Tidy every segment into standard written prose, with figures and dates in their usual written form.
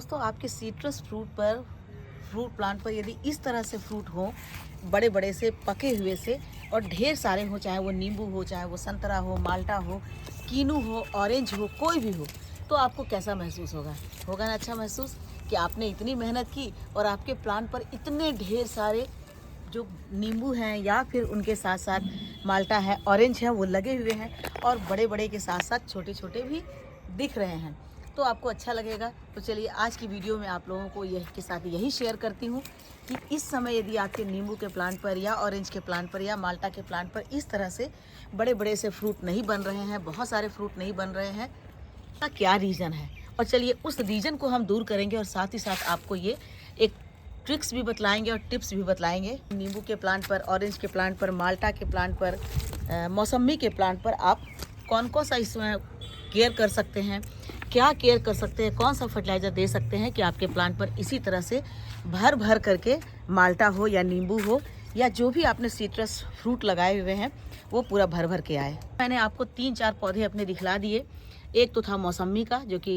दोस्तों आपके citrus fruit plant पर यदि इस तरह से फ्रूट हो, बड़े बड़े से पके हुए से और ढेर सारे हो, चाहे वो नींबू हो, चाहे वो संतरा हो, माल्टा हो, कीनू हो, ऑरेंज हो, कोई भी हो, तो आपको कैसा महसूस होगा? होगा ना अच्छा महसूस कि आपने इतनी मेहनत की और आपके प्लांट पर इतने ढेर सारे जो नींबू हैं या फिर उनके साथ साथ माल्टा है, ऑरेंज है, वो लगे हुए हैं और बड़े बड़े के साथ साथ छोटे छोटे भी दिख रहे हैं। तो आपको अच्छा लगेगा। तो चलिए आज की वीडियो में आप लोगों को के साथ यही शेयर करती हूँ कि इस समय यदि आपके नींबू के प्लांट पर या ऑरेंज के प्लांट पर या माल्टा के प्लांट पर इस तरह से बड़े बड़े से फ्रूट नहीं बन रहे हैं, बहुत सारे फ्रूट नहीं बन रहे हैं, का क्या रीज़न है। और चलिए उस रीज़न को हम दूर करेंगे और साथ ही साथ आपको ये एक ट्रिक्स भी बतलाएंगे और टिप्स भी बतलाएंगे। नींबू के प्लांट पर, ऑरेंज के प्लांट पर, माल्टा के प्लांट पर, मौसम्मी के प्लांट पर आप कौन कौन सा इसमें केयर कर सकते हैं, क्या केयर कर सकते हैं, कौन सा फर्टिलाइज़र दे सकते हैं कि आपके प्लांट पर इसी तरह से भर भर करके माल्टा हो या नींबू हो या जो भी आपने सिट्रस फ्रूट लगाए हुए हैं वो पूरा भर भर के आए। मैंने आपको 3-4 पौधे अपने दिखला दिए। एक तो था मौसम्मी का, जो कि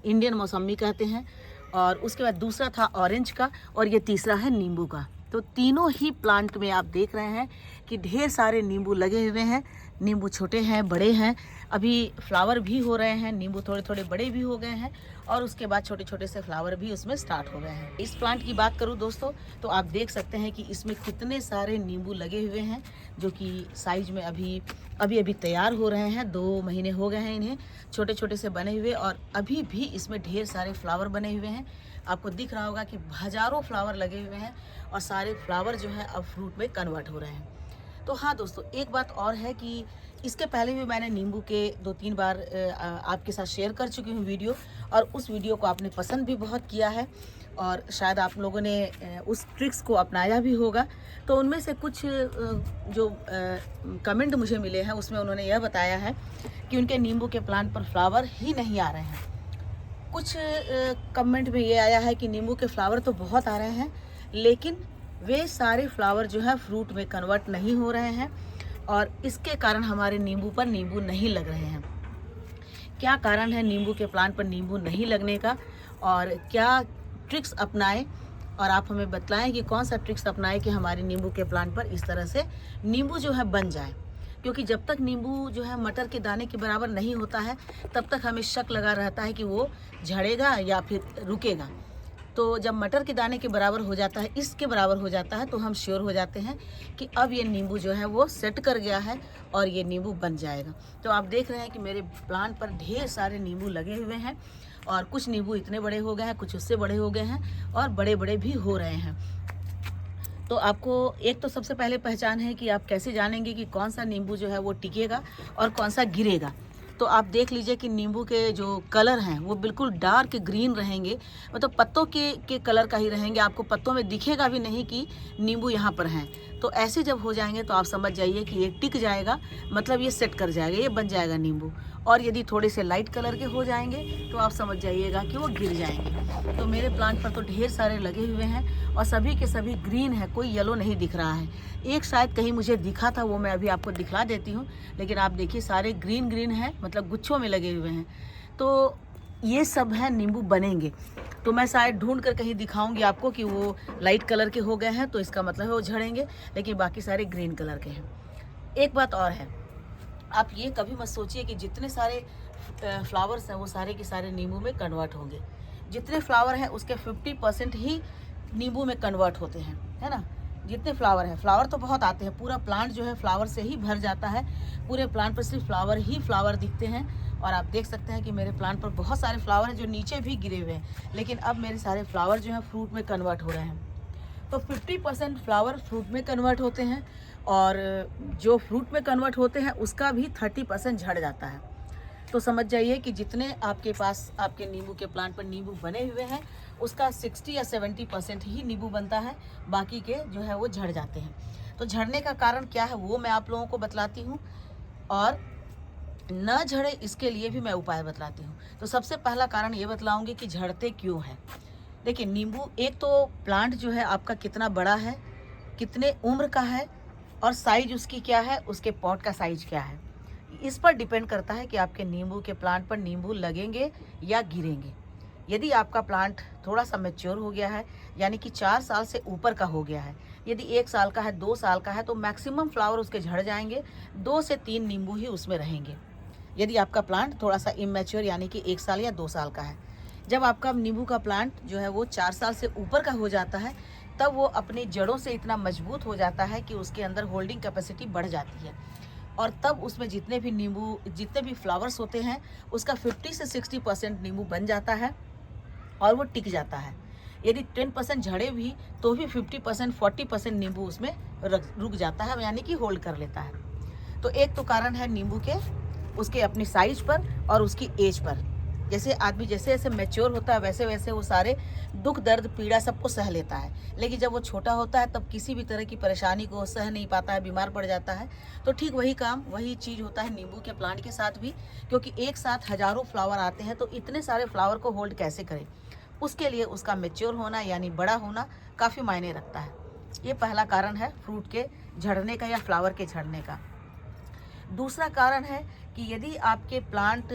इंडियन मौसम्मी कहते हैं, और उसके बाद दूसरा था ऑरेंज का, और ये तीसरा है नींबू का। तो तीनों ही प्लांट में आप देख रहे हैं कि ढेर सारे नींबू लगे हुए हैं। नींबू छोटे हैं, बड़े हैं, अभी फ्लावर भी हो रहे हैं, नींबू थोड़े थोड़े बड़े भी हो गए हैं और उसके बाद छोटे छोटे से फ्लावर भी उसमें स्टार्ट हो गए हैं। इस प्लांट की बात करूं दोस्तों तो आप देख सकते हैं कि इसमें कितने सारे नींबू लगे हुए हैं, जो कि साइज में अभी अभी तैयार हो रहे हैं। 2 महीने हो गए हैं इन्हें छोटे छोटे से बने हुए, और अभी भी इसमें ढेर सारे फ्लावर बने हुए हैं। आपको दिख रहा होगा कि हज़ारों फ्लावर लगे हुए हैं और सारे फ्लावर जो है अब फ्रूट में कन्वर्ट हो रहे हैं। तो हाँ दोस्तों, एक बात और है कि इसके पहले भी मैंने नींबू के 2-3 बार आपके साथ शेयर कर चुकी हूँ वीडियो, और उस वीडियो को आपने पसंद भी बहुत किया है और शायद आप लोगों ने उस ट्रिक्स को अपनाया भी होगा। तो उनमें से कुछ जो कमेंट मुझे मिले हैं उसमें उन्होंने यह बताया है कि उनके नींबू के प्लांट पर फ्लावर ही नहीं आ रहे हैं। कुछ कमेंट में ये आया है कि नींबू के फ्लावर तो बहुत आ रहे हैं, लेकिन वे सारे फ्लावर जो है फ्रूट में कन्वर्ट नहीं हो रहे हैं और इसके कारण हमारे नींबू पर नींबू नहीं लग रहे हैं। क्या कारण है नींबू के प्लांट पर नींबू नहीं लगने का और क्या ट्रिक्स अपनाएं, और आप हमें बतलाएं कि कौन सा ट्रिक्स अपनाएं कि हमारे नींबू के प्लांट पर इस तरह से नींबू जो है बन जाए। क्योंकि जब तक नींबू जो है मटर के दाने के बराबर नहीं होता है तब तक हमें शक लगा रहता है कि वो झड़ेगा या फिर रुकेगा। तो जब मटर के दाने के बराबर हो जाता है, इसके बराबर हो जाता है, तो हम श्योर हो जाते हैं कि अब ये नींबू जो है वो सेट कर गया है और ये नींबू बन जाएगा। तो आप देख रहे हैं कि मेरे प्लांट पर ढेर सारे नींबू लगे हुए हैं और कुछ नींबू इतने बड़े हो गए हैं, कुछ उससे बड़े हो गए हैं और बड़े बड़े भी हो रहे हैं। तो आपको एक तो सबसे पहले पहचान है कि आप कैसे जानेंगे कि कौन सा नींबू जो है वो टिकेगा और कौन सा गिरेगा। तो आप देख लीजिए कि नींबू के जो कलर हैं वो बिल्कुल डार्क ग्रीन रहेंगे, मतलब पत्तों के कलर का ही रहेंगे। आपको पत्तों में दिखेगा भी नहीं कि नींबू यहाँ पर हैं। तो ऐसे जब हो जाएंगे तो आप समझ जाइए कि ये टिक जाएगा, मतलब ये सेट कर जाएगा, ये बन जाएगा नींबू। और यदि थोड़े से लाइट कलर के हो जाएंगे तो आप समझ जाइएगा कि वो गिर जाएंगे। तो मेरे प्लांट पर तो ढेर सारे लगे हुए हैं और सभी के सभी ग्रीन है, कोई येलो नहीं दिख रहा है। एक शायद कहीं मुझे दिखा था, वो मैं अभी आपको दिखला देती हूँ, लेकिन आप देखिए सारे ग्रीन ग्रीन हैं, मतलब गुच्छों में लगे हुए हैं। तो ये सब है नींबू बनेंगे। तो मैं शायद ढूंढ कर कहीं दिखाऊंगी आपको कि वो लाइट कलर के हो गए हैं तो इसका मतलब है वो झड़ेंगे, लेकिन बाकी सारे ग्रीन कलर के हैं। एक बात और है, आप ये कभी मत सोचिए कि जितने सारे फ्लावर्स हैं वो सारे के सारे नींबू में कन्वर्ट होंगे। जितने फ्लावर हैं उसके 50% ही नींबू में कन्वर्ट होते हैं, है ना। जितने फ्लावर हैं, फ्लावर तो बहुत आते हैं, पूरा प्लांट जो है फ्लावर से ही भर जाता है, पूरे प्लांट पर सिर्फ फ्लावर ही फ्लावर दिखते हैं। और आप देख सकते हैं कि मेरे प्लांट पर बहुत सारे फ्लावर हैं जो नीचे भी गिरे हुए हैं, लेकिन अब मेरे सारे फ्लावर जो हैं फ्रूट में कन्वर्ट हो रहे हैं। तो 50% फ्लावर फ्रूट में कन्वर्ट होते हैं और जो फ्रूट में कन्वर्ट होते हैं उसका भी 30% झड़ जाता है। तो समझ जाइए कि जितने आपके पास आपके नींबू के प्लांट पर नींबू बने हुए हैं उसका 60 या 70% ही नींबू बनता है, बाकी के जो है वो झड़ जाते हैं। तो झड़ने का कारण क्या है वो मैं आप लोगों को बतलाती हूँ, और न झड़े इसके लिए भी मैं उपाय बतलाती हूँ। तो सबसे पहला कारण ये बतलाऊंगी कि झड़ते क्यों हैं। देखिए नींबू, एक तो प्लांट जो है आपका कितना बड़ा है, कितने उम्र का है, और साइज उसकी क्या है, उसके पॉट का साइज क्या है, इस पर डिपेंड करता है कि आपके नींबू के प्लांट पर नींबू लगेंगे या गिरेंगे। यदि आपका प्लांट थोड़ा सा मैच्योर हो गया है, यानी कि 4 साल से ऊपर का हो गया है, यदि 1 साल का है, 2 साल का है, तो मैक्सिमम फ्लावर उसके झड़ जाएंगे, 2 से 3 नींबू ही उसमें रहेंगे। यदि आपका प्लांट थोड़ा सा इमैच्योर यानी कि 1 साल या 2 साल का है, जब आपका नींबू का प्लांट जो है वो 4 साल से ऊपर का हो जाता है, तब वो अपनी जड़ों से इतना मजबूत हो जाता है कि उसके अंदर होल्डिंग कैपेसिटी बढ़ जाती है, और तब उसमें जितने भी फ्लावर्स होते हैं, उसका 50 से 60% नींबू बन जाता है और वो टिक जाता है। यदि 10% झड़े भी तो भी 50% 40% नींबू उसमें रुक जाता है, यानी कि होल्ड कर लेता है। तो एक तो कारण है नींबू के उसके अपनी साइज पर और उसकी एज पर। जैसे आदमी जैसे जैसे मैच्योर होता है वैसे वैसे वो सारे दुख दर्द पीड़ा सबको सह लेता है, लेकिन जब वो छोटा होता है तब किसी भी तरह की परेशानी को सह नहीं पाता है, बीमार पड़ जाता है। तो ठीक वही चीज़ होता है नींबू के प्लांट के साथ भी, क्योंकि एक साथ हजारों फ्लावर आते हैं, तो इतने सारे फ्लावर को होल्ड कैसे करें। उसके लिए उसका मैच्योर होना यानी बड़ा होना काफ़ी मायने रखता है। ये पहला कारण है फ्रूट के झड़ने का या फ्लावर के झड़ने का। दूसरा कारण है कि यदि आपके प्लांट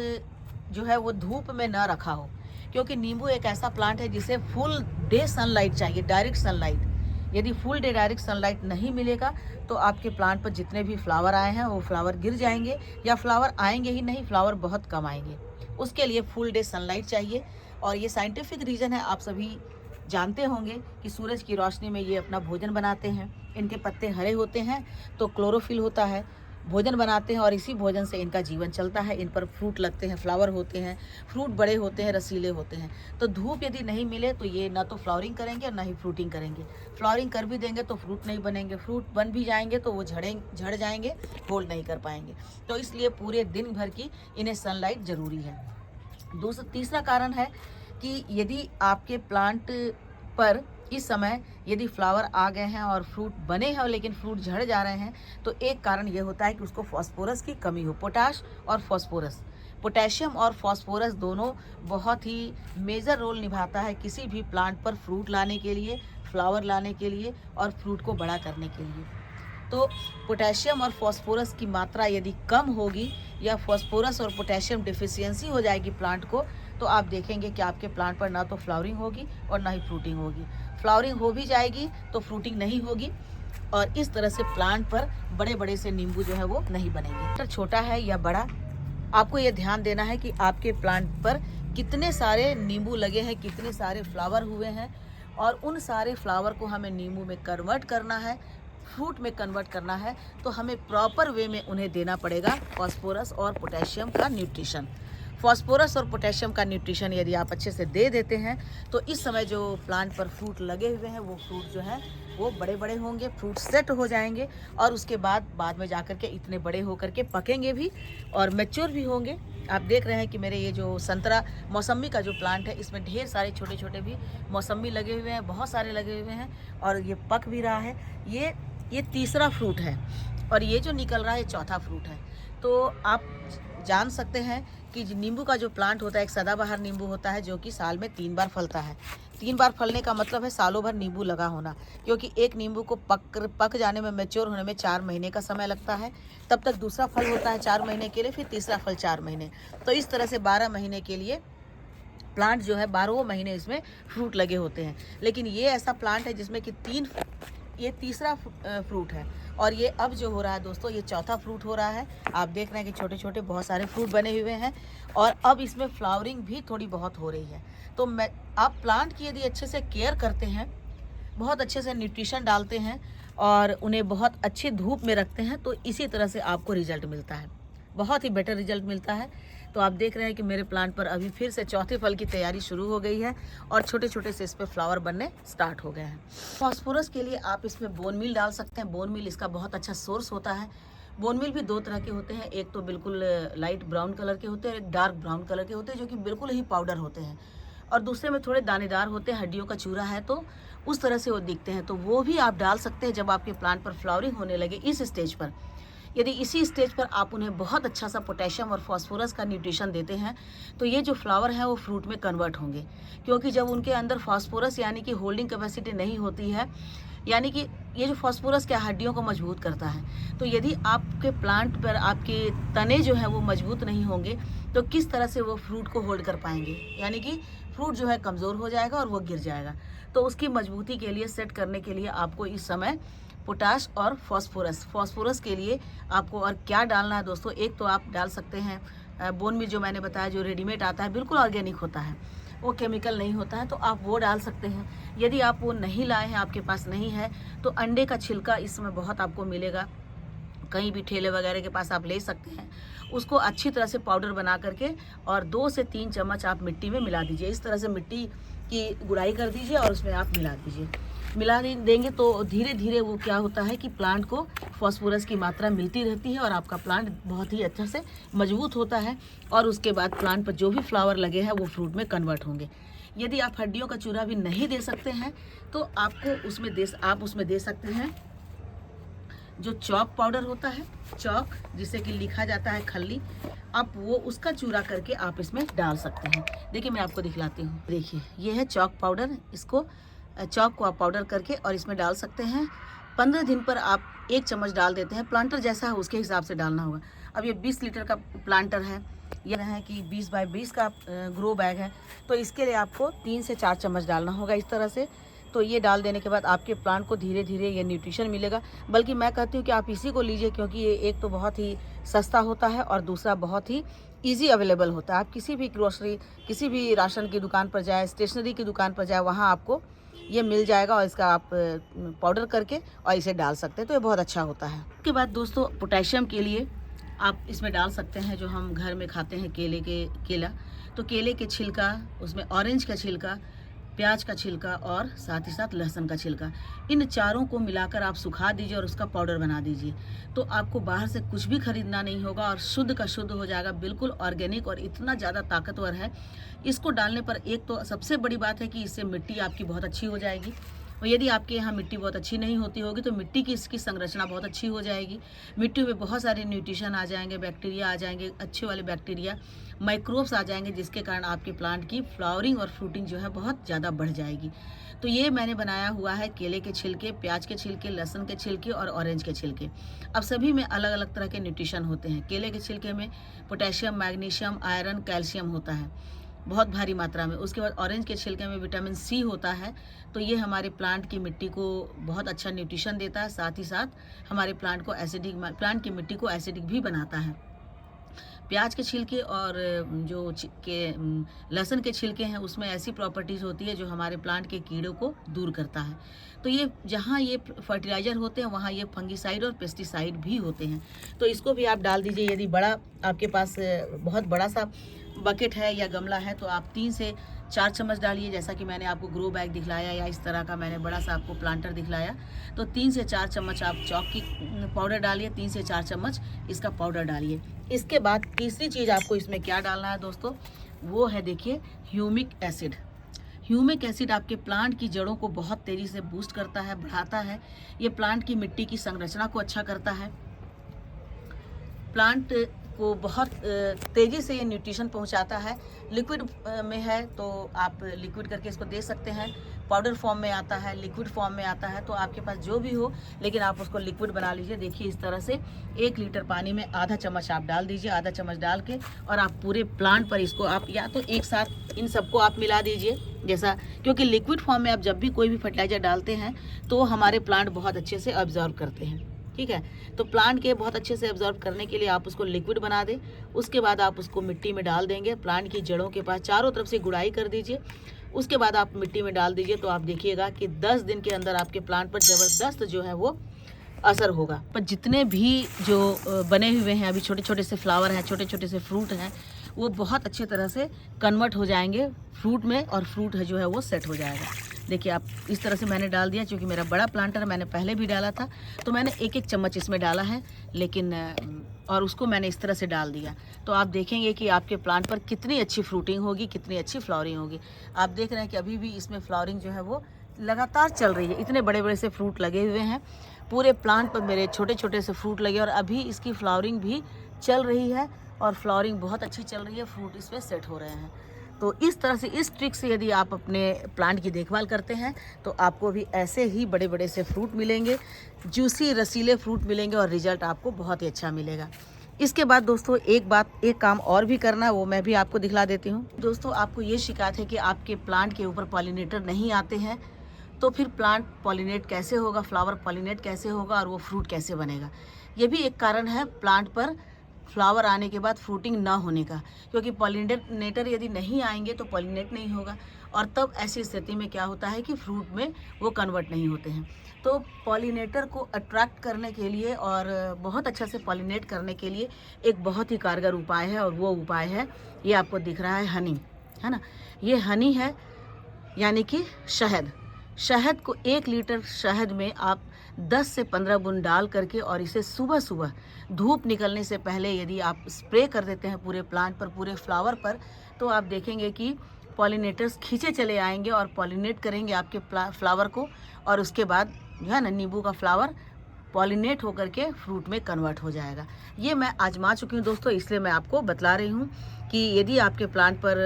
जो है वो धूप में न रखा हो, क्योंकि नींबू एक ऐसा प्लांट है जिसे फुल डे सनलाइट चाहिए, डायरेक्ट सनलाइट। यदि फुल डे डायरेक्ट सनलाइट नहीं मिलेगा तो आपके प्लांट पर जितने भी फ्लावर आए हैं वो फ्लावर गिर जाएंगे, या फ्लावर आएंगे ही नहीं, फ्लावर बहुत कम आएंगे। उसके लिए फुल डे सनलाइट चाहिए, और ये साइंटिफिक रीज़न है। आप सभी जानते होंगे कि सूरज की रोशनी में ये अपना भोजन बनाते हैं। इनके पत्ते हरे होते हैं तो क्लोरोफिल होता है, भोजन बनाते हैं, और इसी भोजन से इनका जीवन चलता है। इन पर फ्रूट लगते हैं, फ्लावर होते हैं, फ्रूट बड़े होते हैं, रसीले होते हैं। तो धूप यदि नहीं मिले तो ये ना तो फ्लावरिंग करेंगे और ना ही फ्रूटिंग करेंगे। फ्लावरिंग कर भी देंगे तो फ्रूट नहीं बनेंगे, फ्रूट बन भी जाएंगे तो वो झड़ जाएंगे, होल्ड नहीं कर पाएंगे। तो इसलिए पूरे दिन भर की इन्हें सनलाइट ज़रूरी है। तीसरा कारण है कि यदि आपके प्लांट पर इस समय यदि फ्लावर आ गए हैं और फ्रूट बने हैं लेकिन फ्रूट झड़ जा रहे हैं, तो एक कारण ये होता है कि उसको फास्फोरस की कमी हो। पोटाश और फास्फोरस, पोटेशियम और फास्फोरस दोनों बहुत ही मेजर रोल निभाता है किसी भी प्लांट पर फ्रूट लाने के लिए, फ्लावर लाने के लिए और फ्रूट को बड़ा करने के लिए। तो पोटेशियम और फास्फोरस की मात्रा यदि कम होगी या फास्फोरस और पोटेशियम डिफिशियंसी हो जाएगी प्लांट को, तो आप देखेंगे कि आपके प्लांट पर ना तो फ्लावरिंग होगी और ना ही फ्रूटिंग होगी। फ्लावरिंग हो भी जाएगी तो फ्रूटिंग नहीं होगी, और इस तरह से प्लांट पर बड़े बड़े से नींबू जो है वो नहीं बनेंगे। छोटा है या बड़ा, आपको ये ध्यान देना है कि आपके प्लांट पर कितने सारे नींबू लगे हैं, कितने सारे फ्लावर हुए हैं, और उन सारे फ्लावर को हमें नींबू में कन्वर्ट करना है, फ्रूट में कन्वर्ट करना है। तो हमें प्रॉपर वे में उन्हें देना पड़ेगा फास्फोरस और पोटेशियम का न्यूट्रिशन। फास्फोरस और पोटेशियम का न्यूट्रिशन यदि आप अच्छे से दे देते हैं तो इस समय जो प्लांट पर फ्रूट लगे हुए हैं वो फ्रूट जो है वो बड़े बड़े होंगे, फ्रूट सेट हो जाएंगे, और उसके बाद में जाकर के इतने बड़े होकर के पकेंगे भी और मैच्योर भी होंगे। आप देख रहे हैं कि मेरे ये जो संतरा मौसम्मी का जो प्लांट है, इसमें ढेर सारे छोटे छोटे भी मौसम्मी लगे हुए हैं, बहुत सारे लगे हुए हैं, और ये पक भी रहा है। ये तीसरा फ्रूट है, और ये जो निकल रहा है चौथा फ्रूट है। तो आप जान सकते हैं कि नींबू का जो प्लांट होता है एक सदाबहार नींबू होता है, जो कि साल में 3 बार फलता है। 3 बार फलने का मतलब है सालों भर नींबू लगा होना, क्योंकि एक नींबू को पक जाने में, मैच्योर होने में 4 महीने का समय लगता है। तब तक दूसरा फल होता है 4 महीने के लिए, फिर तीसरा फल 4 महीने। तो इस तरह से 12 महीने के लिए प्लांट जो है 12 महीने इसमें फ्रूट लगे होते हैं। लेकिन ये ऐसा प्लांट है जिसमें कि ये तीसरा फ्रूट है, और ये अब जो हो रहा है दोस्तों, ये चौथा फ्रूट हो रहा है। आप देख रहे हैं कि छोटे छोटे बहुत सारे फ्रूट बने हुए हैं, और अब इसमें फ्लावरिंग भी थोड़ी बहुत हो रही है। तो आप प्लांट की यदि अच्छे से केयर करते हैं, बहुत अच्छे से न्यूट्रिशन डालते हैं और उन्हें बहुत अच्छी धूप में रखते हैं, तो इसी तरह से आपको रिजल्ट मिलता है, बहुत ही बेटर रिजल्ट मिलता है। तो आप देख रहे हैं कि मेरे प्लांट पर अभी फिर से चौथे फल की तैयारी शुरू हो गई है, और छोटे छोटे से इस पर फ्लावर बनने स्टार्ट हो गए हैं। फास्फोरस के लिए आप इसमें बोन मील डाल सकते हैं। बोन मील इसका बहुत अच्छा सोर्स होता है। बोन मील भी 2 तरह के होते हैं, एक तो बिल्कुल लाइट ब्राउन कलर के होते हैं, एक डार्क ब्राउन कलर के होते हैं, जो कि बिल्कुल ही पाउडर होते हैं, और दूसरे में थोड़े दानेदार होते हैं, हड्डियों का चूरा है तो उस तरह से वो दिखते हैं। तो वो भी आप डाल सकते हैं जब आपके प्लांट पर फ्लावरिंग होने लगे, इस स्टेज पर। यदि इसी स्टेज पर आप उन्हें बहुत अच्छा सा पोटेशियम और फास्फोरस का न्यूट्रिशन देते हैं, तो ये जो फ्लावर है वो फ्रूट में कन्वर्ट होंगे, क्योंकि जब उनके अंदर फास्फोरस यानी कि होल्डिंग कैपेसिटी नहीं होती है, यानी कि ये जो फास्फोरस क्या हड्डियों को मजबूत करता है, तो यदि आपके प्लांट पर आपके तने जो हैं वो मजबूत नहीं होंगे, तो किस तरह से वो फ्रूट को होल्ड कर पाएंगे, यानी कि फ्रूट जो है कमज़ोर हो जाएगा और वो गिर जाएगा। तो उसकी मजबूती के लिए, सेट करने के लिए आपको इस समय पोटाश और फास्फोरस के लिए आपको और क्या डालना है दोस्तों, एक तो आप डाल सकते हैं बोन मील जो मैंने बताया, जो रेडीमेड आता है, बिल्कुल ऑर्गेनिक होता है, वो केमिकल नहीं होता है, तो आप वो डाल सकते हैं। यदि आप वो नहीं लाए हैं, आपके पास नहीं है, तो अंडे का छिलका इस समय बहुत आपको मिलेगा, कहीं भी ठेले वगैरह के पास आप ले सकते हैं। उसको अच्छी तरह से पाउडर बना करके और 2 से 3 चम्मच आप मिट्टी में मिला दीजिए। इस तरह से मिट्टी की गुड़ाई कर दीजिए और उसमें आप मिला दीजिए। मिला देंगे तो धीरे धीरे वो क्या होता है कि प्लांट को फास्फोरस की मात्रा मिलती रहती है और आपका प्लांट बहुत ही अच्छा से मजबूत होता है और उसके बाद प्लांट पर जो भी फ्लावर लगे हैं वो फ्रूट में कन्वर्ट होंगे। यदि आप हड्डियों का चूरा भी नहीं दे सकते हैं तो आपको उसमें दे सकते हैं जो चॉक पाउडर होता है, चॉक जिसे कि लिखा जाता है खल्ली, आप वो उसका चूरा करके आप इसमें डाल सकते हैं। देखिए मैं आपको दिखलाती हूँ। देखिए ये है चॉक पाउडर, इसको चॉक को आप पाउडर करके और इसमें डाल सकते हैं। 15 दिन पर आप 1 चम्मच डाल देते हैं। प्लांटर जैसा है उसके हिसाब से डालना होगा। अब ये 20 लीटर का प्लांटर है, यह है कि 20 बाय 20 का ग्रो बैग है, तो इसके लिए आपको 3 से 4 चम्मच डालना होगा इस तरह से। तो ये डाल देने के बाद आपके प्लांट को धीरे धीरे ये न्यूट्रिशन मिलेगा। बल्कि मैं कहती हूँ कि आप इसी को लीजिए, क्योंकि ये एक तो बहुत ही सस्ता होता है और दूसरा बहुत ही ईजी अवेलेबल होता है। आप किसी भी ग्रोसरी, किसी भी राशन की दुकान पर जाए, स्टेशनरी की दुकान पर जाए, वहाँ आपको ये मिल जाएगा और इसका आप पाउडर करके और इसे डाल सकते हैं, तो ये बहुत अच्छा होता है। उसके बाद दोस्तों पोटेशियम के लिए आप इसमें डाल सकते हैं जो हम घर में खाते हैं केला, तो केले के छिलका, उसमें ऑरेंज का छिलका, प्याज का छिलका और साथ ही साथ लहसुन का छिलका, इन चारों को मिलाकर आप सुखा दीजिए और उसका पाउडर बना दीजिए। तो आपको बाहर से कुछ भी खरीदना नहीं होगा और शुद्ध का शुद्ध हो जाएगा, बिल्कुल ऑर्गेनिक और इतना ज़्यादा ताकतवर है। इसको डालने पर एक तो सबसे बड़ी बात है कि इससे मिट्टी आपकी बहुत अच्छी हो जाएगी, और यदि आपके यहाँ मिट्टी बहुत अच्छी नहीं होती होगी तो मिट्टी की इसकी संरचना बहुत अच्छी हो जाएगी। मिट्टी में बहुत सारे न्यूट्रिशन आ जाएंगे, बैक्टीरिया आ जाएंगे, अच्छे वाले बैक्टीरिया, माइक्रोब्स आ जाएंगे, जिसके कारण आपके प्लांट की फ्लावरिंग और फ्रूटिंग जो है बहुत ज़्यादा बढ़ जाएगी। तो ये मैंने बनाया हुआ है केले के छिलके, प्याज के छिलके, लहसुन के छिलके और ऑरेंज के छिलके। अब सभी में अलग अलग तरह के न्यूट्रिशन होते हैं। केले के छिलके में पोटेशियम, मैग्नीशियम, आयरन, कैल्शियम होता है बहुत भारी मात्रा में। उसके बाद ऑरेंज के छिलके में विटामिन सी होता है, तो ये हमारे प्लांट की मिट्टी को बहुत अच्छा न्यूट्रिशन देता है, साथ ही साथ हमारे प्लांट प्लांट की मिट्टी को एसिडिक भी बनाता है। प्याज के छिलके और जो लहसुन के छिलके हैं उसमें ऐसी प्रॉपर्टीज़ होती है जो हमारे प्लांट के कीड़ों को दूर करता है। तो ये जहाँ ये फर्टिलाइज़र होते हैं वहाँ ये फंगिसाइड और पेस्टिसाइड भी होते हैं। तो इसको भी आप डाल दीजिए। यदि बड़ा आपके पास बहुत बड़ा सा बकेट है या गमला है तो आप 3 से 4 चम्मच डालिए, जैसा कि मैंने आपको ग्रो बैग दिखलाया या इस तरह का मैंने बड़ा सा आपको प्लांटर दिखलाया। तो 3 से 4 चम्मच आप चॉक की पाउडर डालिए, 3 से 4 चम्मच इसका पाउडर डालिए। इसके बाद तीसरी चीज़ आपको इसमें क्या डालना है दोस्तों, वो है देखिए ह्यूमिक एसिड। ह्यूमिक एसिड आपके प्लांट की जड़ों को बहुत तेज़ी से बूस्ट करता है, बढ़ाता है। ये प्लांट की मिट्टी की संरचना को अच्छा करता है, प्लांट को बहुत तेज़ी से ये न्यूट्रिशन पहुंचाता है। लिक्विड में है तो आप लिक्विड करके इसको दे सकते हैं, पाउडर फॉर्म में आता है, लिक्विड फॉर्म में आता है, तो आपके पास जो भी हो, लेकिन आप उसको लिक्विड बना लीजिए। देखिए इस तरह से 1 लीटर पानी में आधा चम्मच आप डाल दीजिए, आधा चम्मच डाल के और आप पूरे प्लांट पर इसको आप या तो एक साथ इन सबको आप मिला दीजिए, जैसा, क्योंकि लिक्विड फॉर्म में आप जब भी कोई भी फर्टिलाइज़र डालते हैं तो हमारे प्लांट बहुत अच्छे से ऑब्जर्व करते हैं, ठीक है। तो प्लांट के बहुत अच्छे से एब्जॉर्ब करने के लिए आप उसको लिक्विड बना दें। उसके बाद आप उसको मिट्टी में डाल देंगे, प्लांट की जड़ों के पास चारों तरफ से गुड़ाई कर दीजिए। उसके बाद आप मिट्टी में डाल दीजिए, तो आप देखिएगा कि 10 दिन के अंदर आपके प्लांट पर ज़बरदस्त जो है वो असर होगा। पर जितने भी जो बने हुए हैं अभी छोटे छोटे से फ्लावर हैं, छोटे छोटे से फ्रूट हैं, वो बहुत अच्छे तरह से कन्वर्ट हो जाएंगे फ्रूट में और फ्रूट है जो है वो सेट हो जाएगा। देखिए आप इस तरह से मैंने डाल दिया, क्योंकि मेरा बड़ा प्लांटर मैंने पहले भी डाला था तो मैंने 1-1 चम्मच इसमें डाला है, लेकिन और उसको मैंने इस तरह से डाल दिया। तो आप देखेंगे कि आपके प्लांट पर कितनी अच्छी फ्रूटिंग होगी, कितनी अच्छी फ्लावरिंग होगी। आप देख रहे हैं कि अभी भी इसमें फ्लावरिंग जो है वो लगातार चल रही है। इतने बड़े बड़े से फ्रूट लगे हुए हैं, पूरे प्लांट पर मेरे छोटे छोटे से फ्रूट लगे और अभी इसकी फ्लावरिंग भी चल रही है और फ्लावरिंग बहुत अच्छी चल रही है, फ्रूट इसमें सेट हो रहे हैं। तो इस तरह से, इस ट्रिक से यदि आप अपने प्लांट की देखभाल करते हैं तो आपको भी ऐसे ही बड़े बड़े से फ्रूट मिलेंगे, जूसी रसीले फ्रूट मिलेंगे और रिजल्ट आपको बहुत ही अच्छा मिलेगा। इसके बाद दोस्तों एक काम और भी करना है, वो मैं भी आपको दिखला देती हूँ। दोस्तों आपको ये शिकायत है कि आपके प्लांट के ऊपर पॉलिनेटर नहीं आते हैं, तो फिर प्लांट पॉलिनेट कैसे होगा, फ्लावर पॉलिनेट कैसे होगा और वो फ्रूट कैसे बनेगा। ये भी एक कारण है प्लांट पर फ्लावर आने के बाद फ्रूटिंग ना होने का, क्योंकि पॉलिनेटर यदि नहीं आएंगे तो पॉलिनेट नहीं होगा, और तब ऐसी स्थिति में क्या होता है कि फ्रूट में वो कन्वर्ट नहीं होते हैं। तो पॉलिनेटर को अट्रैक्ट करने के लिए और बहुत अच्छा से पॉलिनेट करने के लिए एक बहुत ही कारगर उपाय है, और वो उपाय है, ये आपको दिख रहा है, हनी, है ना। ये हनी है, यानी कि शहद। शहद को 1 लीटर शहद में आप 10 से 15 बूंद डाल करके और इसे सुबह सुबह धूप निकलने से पहले यदि आप स्प्रे कर देते हैं पूरे प्लांट पर, पूरे फ्लावर पर, तो आप देखेंगे कि पॉलिनेटर्स खींचे चले आएंगे और पॉलिनेट करेंगे आपके फ्लावर को, और उसके बाद जो है ना, नींबू का फ्लावर पॉलिनेट होकर के फ्रूट में कन्वर्ट हो जाएगा। ये मैं आजमा चुकी हूँ दोस्तों, इसलिए मैं आपको बतला रही हूँ कि यदि आपके प्लांट पर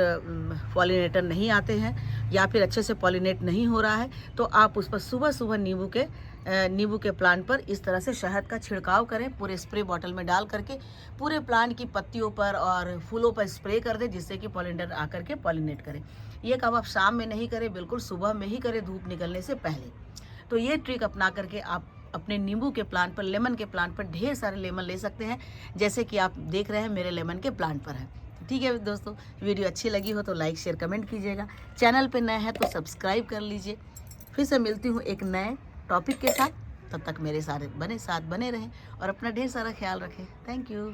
पॉलिनेटर नहीं आते हैं या फिर अच्छे से पॉलिनेट नहीं हो रहा है, तो आप उस पर सुबह सुबह नींबू के प्लांट पर इस तरह से शहद का छिड़काव करें, पूरे स्प्रे बॉटल में डाल करके पूरे प्लांट की पत्तियों पर और फूलों पर स्प्रे कर दें, जिससे कि पॉलिनेटर आकर के पॉलिनेट करें। ये काम आप शाम में नहीं करें, बिल्कुल सुबह में ही करें, धूप निकलने से पहले। तो ये ट्रिक अपना करके आप अपने नींबू के प्लांट पर, लेमन के प्लांट पर ढेर सारे लेमन ले सकते हैं, जैसे कि आप देख रहे हैं मेरे लेमन के प्लांट पर है। ठीक है दोस्तों, वीडियो अच्छी लगी हो तो लाइक शेयर कमेंट कीजिएगा, चैनल पे नए हैं तो सब्सक्राइब कर लीजिए। फिर से मिलती हूँ एक नए टॉपिक के साथ, तब तक मेरे साथ बने रहें और अपना ढेर सारा ख्याल रखें। Thank you.